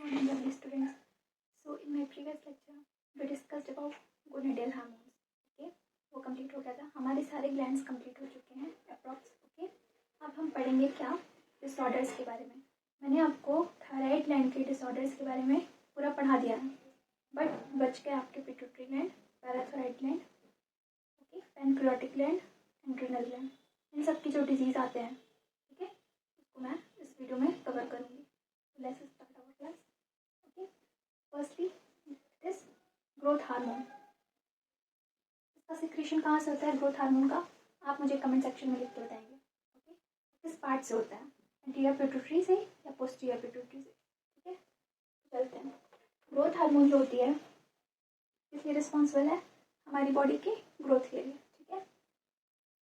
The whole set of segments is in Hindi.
morning, lovely students. So in my previous lecture, we discussed about gonadal hormones. Okay, वो कंप्लीट हो गया था. हमारे सारे ग्लैंड्स कंप्लीट हो चुके हैं अप्रॉक्स. ओके, अब हम पढ़ेंगे क्या, डिसऑर्डर्स के बारे में. मैंने आपको थायराइड ग्लैंड के डिसऑर्डर्स के बारे में पूरा पढ़ा दिया है, बट बच गए आपके pituitary gland, parathyroid gland, okay, pancreatic gland, adrenal gland. इन सब की जो डिजीज आते हैं, ठीक है, उसको मैं इस वीडियो में कवर करूँगी. Let's start our class. Okay, firstly it is growth hormone. इसका सिक्रीशन कहाँ से होता है ग्रोथ हार्मोन का, आप मुझे कमेंट सेक्शन में लिख के बताएंगे. ओके, किस पार्ट से होता है, एंटीरियर पिट्यूटरी से या पोस्टीरियर पिट्यूटरी से. ठीक है, चलते हैं. ग्रोथ हार्मोन जो होती है इसलिए रिस्पॉन्सिबल है हमारी बॉडी के ग्रोथ के लिए. ठीक है,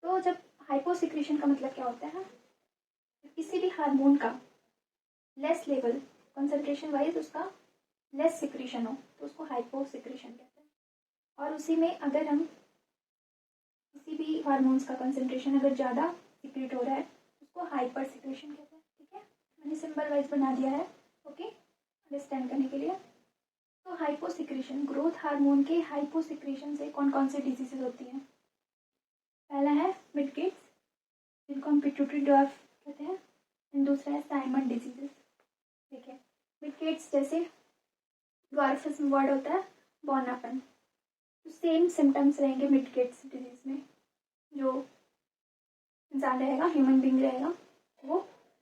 तो जब हाइपोसिक्रीशन का मतलब क्या होता है, किसी भी हार्मोन का लेस लेवल कंसंट्रेशन वाइज उसका लेस सिक्रीशन हो तो उसको हाइपोसिक्रीशन कहते हैं. और उसी में अगर हम किसी भी हार्मोन्स का कंसंट्रेशन अगर ज़्यादा सिक्रीट हो रहा है उसको हाइपर सिक्रीशन कहते हैं. ठीक है, मैंने सिंबल वाइज बना दिया है, ओके, अंडरस्टैंड करने के लिए. तो हाइपोसिक्रीशन, ग्रोथ हार्मोन के हाइपोसिक्रीशन से कौन कौन से डिजीजेज होती हैं. पहला है मिडगेट्स, जिनको हम पिट्यूटरी ड्वार्फ कहते हैं, एंड दूसरा है साइमन डिजीजेस. देखिए, मिडगेट्स जैसे ड्वार्फिज्म वर्ड होता है बौनापन, तो सेम सिम्टम्स रहेंगे मिडगेट्स डिजीज में. जो इंसान रहेगा, ह्यूमन बींग रहेगा, वो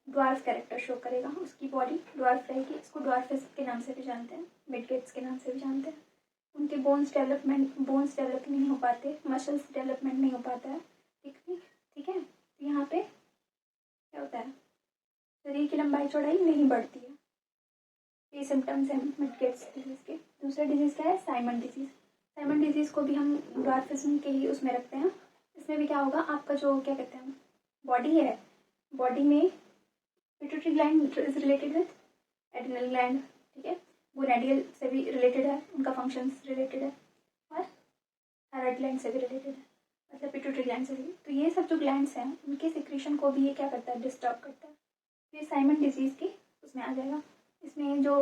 ड्वार्फ कैरेक्टर शो करेगा, उसकी बॉडी ड्वार्फ रहेगी. इसको ड्वार्फिज्म के नाम से भी जानते हैं, मिडगेट्स के नाम से भी जानते हैं. उनके बोन्स डेवलप नहीं हो पाते, मसल्स डेवलपमेंट नहीं हो पाता है. ठीक है, तो यहाँ पे क्या होता है, शरीर की लंबाई चौड़ाई नहीं बढ़ती है. ये सिम्टम्स हैं मिडगेट्स डिजीज के. दूसरा डिजीज क्या है, साइमन डिजीज. साइमन डिजीज को भी हम ड्वार्फिज्म के ही उसमें रखते हैं. इसमें भी क्या होगा, आपका जो क्या कहते हैं बॉडी है, बॉडी में pituitary gland is related with adrenal gland. ठीक है, गोनाडियल से भी रिलेटेड है, उनका फंक्शंस रिलेटेड है, और थायराइड ग्लैंड से भी रिलेटेड है, मतलब पिट्यूटरी ग्लैंड से भी. तो ये सब जो ग्लैंड्स हैं उनके सिक्रीशन को भी ये क्या करता है, डिस्टर्ब करता है. ये साइमन डिजीज की उसमें आ जाएगा. इसमें जो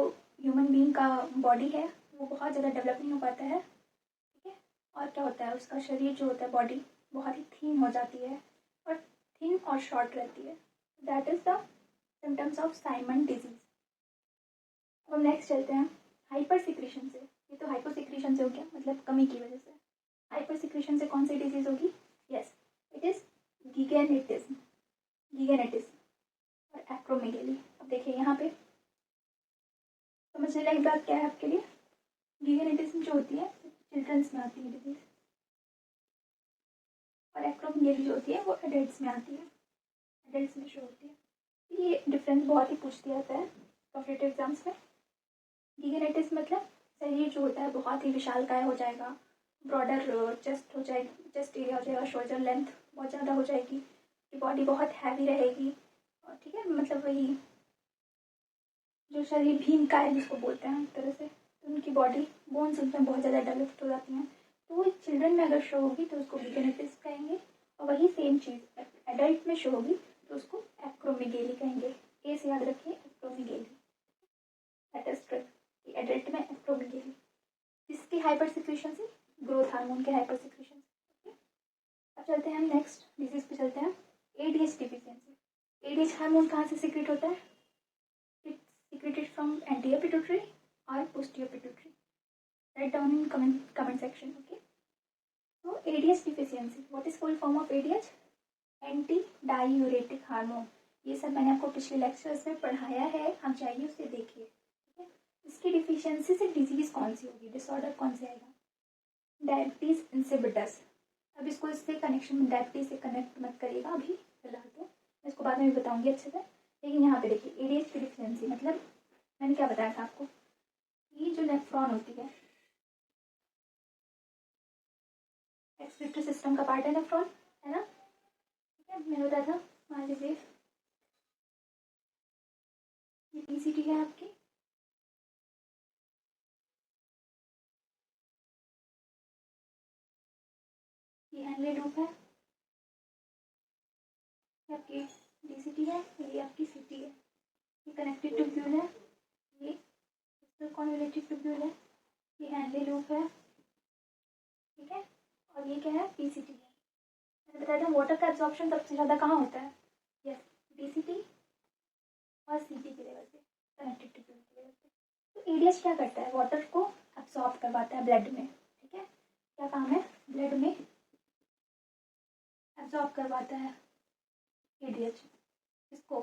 ह्यूमन बीइंग का बॉडी है वो बहुत ज़्यादा डेवलप नहीं हो पाता है. ठीक है, और क्या होता है, उसका शरीर जो होता है, बॉडी बहुत ही थीन हो जाती है, और थीन और शॉर्ट रहती है. That is the symptoms of Simon disease. अब हम नेक्स्ट चलते हैं हाइपर सिक्रीशन से. ये तो हाइपर सिक्रीशन से हो गया, मतलब कमी की वजह से. हाइपर सिक्रीशन से कौन सी डिजीज होगी, यस, इट इज़ गिगेनेटिज्म और एक्रोमेगेली. अब देखिए यहाँ पे समझने लायक बात क्या है आपके लिए, गिगेनेटिज्म जो होती है चिल्ड्रंस में आती है डिजीज, और एक्रोमेगेली जो होती है वो एडल्ट्स में आती है, एडल्ट्स में शो होती है. ये डिफरेंस बहुत ही पूछ दिया जाता है कॉम्पिटिटिव एग्जाम्स में. गिगेनेटिज्म मतलब शरीर जो होता है बहुत ही विशालकाय हो जाएगा, ब्रॉडर चेस्ट हो जाएगी, चेस्ट एरिया हो जाएगा, शोल्डर लेंथ बहुत ज़्यादा हो जाएगी, बॉडी बहुत हैवी रहेगी. और ठीक है, मतलब वही जो शरीर भीमकाय जिसको बोलते हैं एक तरह से, तो उनकी बॉडी बोन्स उनमें बहुत ज़्यादा डेवलप्ड हो जाती हैं. तो वो चिल्ड्रन में अगर शो होगी तो उसको गिगेनेटिज्म कहेंगे, और वही सेम चीज़ एडल्ट में शो होगी तो उसको एक्रोमेगेली कहेंगे. ए से याद रखिए, एक्रोमेगेली. दैट इज ट्रिक कि एडल्ट में एक्रोमेगेली, जिसकी हाइपर सिक्रीशन से, ग्रोथ हार्मोन के हाइपर सिक्रीशन से. अब चलते हैं हम नेक्स्ट डिजीज पे चलते हैं, एडीएच डिफिशियंसी. एडीएच हार्मोन कहाँ से सिक्रीट होता है, secreted from anterior pituitary or posterior pituitary. Write down in comment section. Okay. So ADH deficiency. What is full form of ADH? Anti-diuretic hormone. ये सब मैंने आपको पिछले लेक्चर्स में पढ़ाया है, आप चाहिए उसे देखिए. ठीक है, इसकी डिफिशियंसी से डिजीज कौन सी होगी, डिसऑर्डर कौन से आएगा, डायबिटीज इंसिपिडस. अब इसको इससे कनेक्शन में डायबिटीज से कनेक्ट मत करिएगा अभी फिलहाल, तो मैं इसको बाद में भी बताऊंगी अच्छे से. लेकिन यहाँ पे देखिए एडीएच की डिफिशियंसी मतलब मैंने क्या बताया था आपको, ये जो नेफ्रॉन होती है, एक्सक्रीटरी सिस्टम का पार्ट है नेफ्रॉन, है ना. ठीक है, मैंने बताया था, मान लीजिए ये पीसीटी है आपकी, ये हैंले लूप है, ये आपकी डीसीटी है, ये आपकी सीटी है, ये कनेक्टेड ट्यूब्यूल है, ये जो कॉन्वोल्यूटिव ट्यूब्यूल है, ये हैंनली लूप है, ठीक है, और ये क्या है, पीसीटी है। मैंने बताया था वाटर का एब्जॉर्प्शन सबसे ज़्यादा कहाँ होता है, यस, डीसीटी और सीटी के लेवल पे, कनेक्टिव ट्यूब्यूल के लेवल पे। तो एडीएच क्या करता है, वाटर को एब्जॉर्ब करवाता है ब्लड में, ठीक है, क्या काम है, ब्लड में एब्जॉर्ब करवाता है एडीएच, इसको,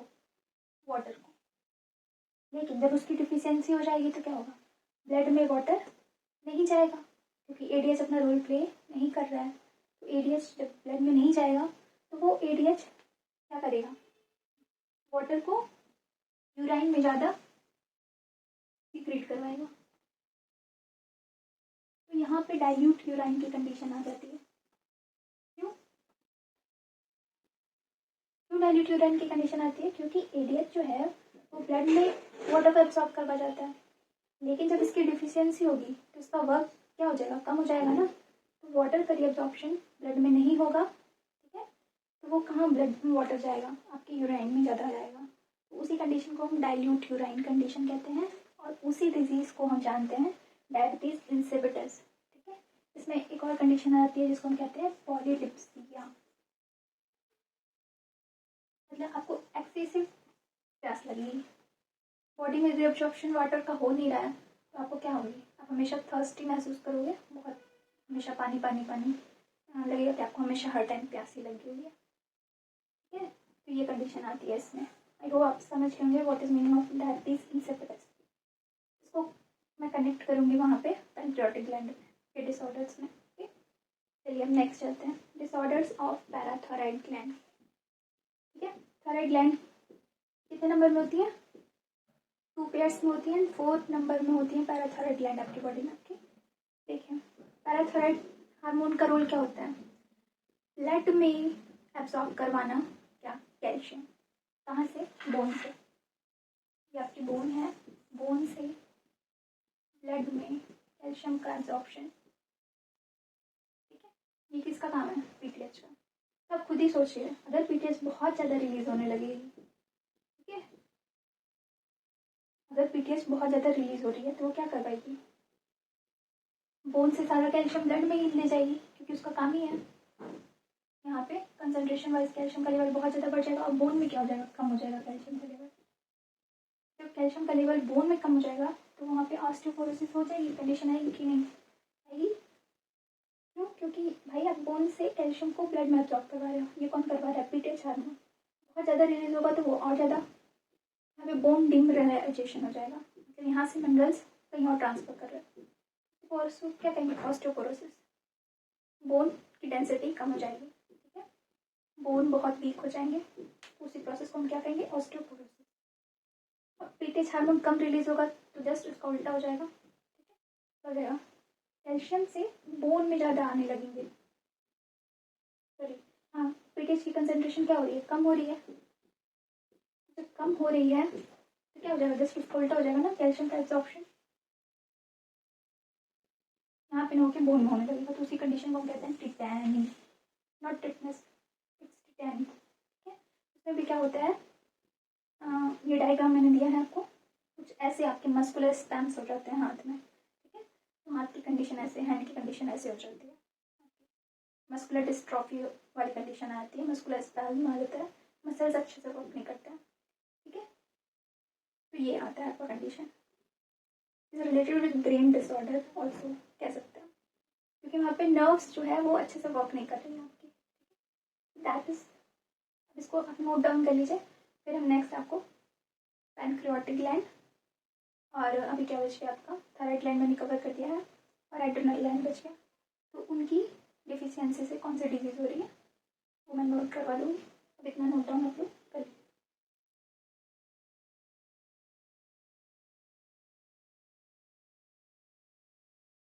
वाटर को। लेकिन जब उसकी डिफिशियंसी हो जाएगी तो क्या होगा, ब्लड में वाटर नहीं जाएगा, क्योंकि एडीएच अपना रोल प्ले नहीं कर रहा है। तो एडीएच जब ब्लड में नहीं जाएगा तो वो एडीएच क्या करेगा, वाटर को यूराइन में ज़्यादा सीक्रेट करवाएगा। तो यहाँ पे डाइल्यूट यूराइन की कंडीशन आ जाती है। क्यों डाइल्यूट यूराइन की कंडीशन आती है, क्योंकि एडीएच जो है वो ब्लड में वाटर को एब्सॉर्ब करवा जाता है, लेकिन जब इसकी डिफिशियंसी होगी तो इसका वर्क क्या हो जाएगा, कम हो जाएगा ना। तो वाटर का रीअब्जॉर्प्शन ब्लड में नहीं होगा, ठीक है, तो वो कहाँ ब्लड में वाटर जाएगा, आपकी यूराइन में ज़्यादा जाएगा। तो उसी कंडीशन को हम डाइल्यूट यूराइन कंडीशन कहते हैं, और उसी डिजीज़ को हम जानते हैं डायबिटीज़ इंसिपिडस, ठीक है। इसमें एक और कंडीशन आती है जिसको हम कहते हैं पॉलीडिप्सिया, मतलब आपको एक्सेसिव प्यास लगेगी, बॉडी में रीअब्जॉर्प्शन वाटर का हो नहीं रहा है, तो आपको क्या होगी, आप हमेशा थर्स्टी महसूस करोगे, बहुत हमेशा पानी पानी पानी लगेगा कि आपको हमेशा हर टाइम प्यासी लगी हुई है, ठीक है। तो ये कंडीशन आती है इसमें। आई होप आप समझ गए होंगे what is meaning of diabetes insipidus. इसको मैं कनेक्ट करूँगी वहाँ पे पैंक्रियाटिक ग्लैंड के डिसऑर्डर्स में, ठीक है। चलिए अब नेक्स्ट चलते हैं, डिसऑर्डर्स ऑफ पैराथायराइड ग्लैंड, ठीक है। थायराइड ग्लैंड कितने नंबर में होती है, 2 पेयर्स में होती है, 4th नंबर में होती है पैराथायराइड ग्लैंड आपकी बॉडी में, आपकी। देखिए पैराथायराइड हार्मोन का रोल क्या होता है, ब्लड में एब्जॉर्ब करवाना क्या, कैल्शियम, कहाँ से, बोन से, ये आपकी बोन है, बोन से ब्लड में कैल्शियम का एब्जॉर्प्शन, ठीक है। ये किसका काम है, पीटीएच का। तो आप खुद ही सोचिए, अगर पीटीएच बहुत ज़्यादा रिलीज होने लगेगी, ठीक है, अगर पीटीएच बहुत ज़्यादा रिलीज हो रही है तो वो क्या करवाएगी, बोन से सारा कैल्शियम ब्लड में ही ले जाएगी, क्योंकि उसका काम ही है। यहाँ पे कंसंट्रेशन वाइज कैल्शियम का लेवल बहुत ज़्यादा बढ़ जाएगा, और बोन में क्या हो जाएगा, कम हो जाएगा कैल्शियम का लेवल। जब कैल्शियम का लेवल बोन में कम हो जाएगा तो वहाँ पे ऑस्टियोपोरोसिस हो जाएगी, कंडीशन आएगी कि नहीं आएगी। क्यों, क्योंकि भाई आप बोन से कैल्शियम को ब्लड में एब्जॉर्ब करवा रहे हो, ये कौन करवा रहा है, पीटीएच हार्मोन। बहुत ज़्यादा रिलीज होगा तो वो और ज़्यादा यहाँ पे बोन डिमिनरलाइजेशन हो जाएगा, मतलब यहाँ से मिनरल्स कहीं और ट्रांसफर कर रहे हैं, और क्या कहेंगे, ऑस्टियोपोरोसिस, बोन की डेंसिटी कम हो जाएगी, ठीक है, बोन बहुत वीक हो जाएंगे, उसी प्रोसेस को हम क्या कहेंगे, ऑस्टियोपोरोसिस। अब पीटीएच हार्मोन कम रिलीज होगा तो जस्ट उसका उल्टा हो जाएगा, ठीक है, हो जाएगा कैल्शियम से बोन में ज़्यादा आने लगेंगे, सॉरी, हाँ, पीटीएच की कंसेंट्रेशन क्या हो रही है, कम हो रही है, जब कम हो रही है तो क्या हो जाएगा, जस्ट उसका उल्टा हो जाएगा ना, कैल्शियम का एब्जॉर्प्शन यहाँ पे न होकर बोन में होने लगेगा, तो उसी कंडीशन को हम कहते हैं Titanic, not tetanus, it's Titanic, ठीक है। उसमें भी क्या होता है, ये डायग्राम मैंने दिया है आपको, कुछ ऐसे आपके मस्कुलर स्पैम्स हो जाते हैं हाथ में, ठीक है, तो हाथ की कंडीशन ऐसे, हैंड की कंडीशन ऐसे हो जाती है, मस्कुलर डिस्ट्रॉफी वाली कंडीशन आती है, मस्कुलर स्पैम आ जाता है, मसल्स अच्छे से वर्क नहीं करते हैं, ठीक है। तो ये आता है आपका condition, is related with brain disorder also कह सकते हैं, क्योंकि वहाँ पे नर्व्स जो है वो अच्छे से वर्क नहीं कर रही हैं आपकी, दैट इज, इसको आप नोट डाउन कर लीजिए। फिर हम नेक्स्ट आपको पैनक्रियाटिक ग्लैंड, और अभी क्या बच गया आपका, थायराइड ग्लैंड मैंने कवर कर दिया है, और एड्रिनल ग्लैंड बच गया, तो उनकी डिफिशियंसी से कौन सी डिजीज़ हो रही है वो मैं नोट करवा दूँगी। अब इतना नोट डाउन आप लोग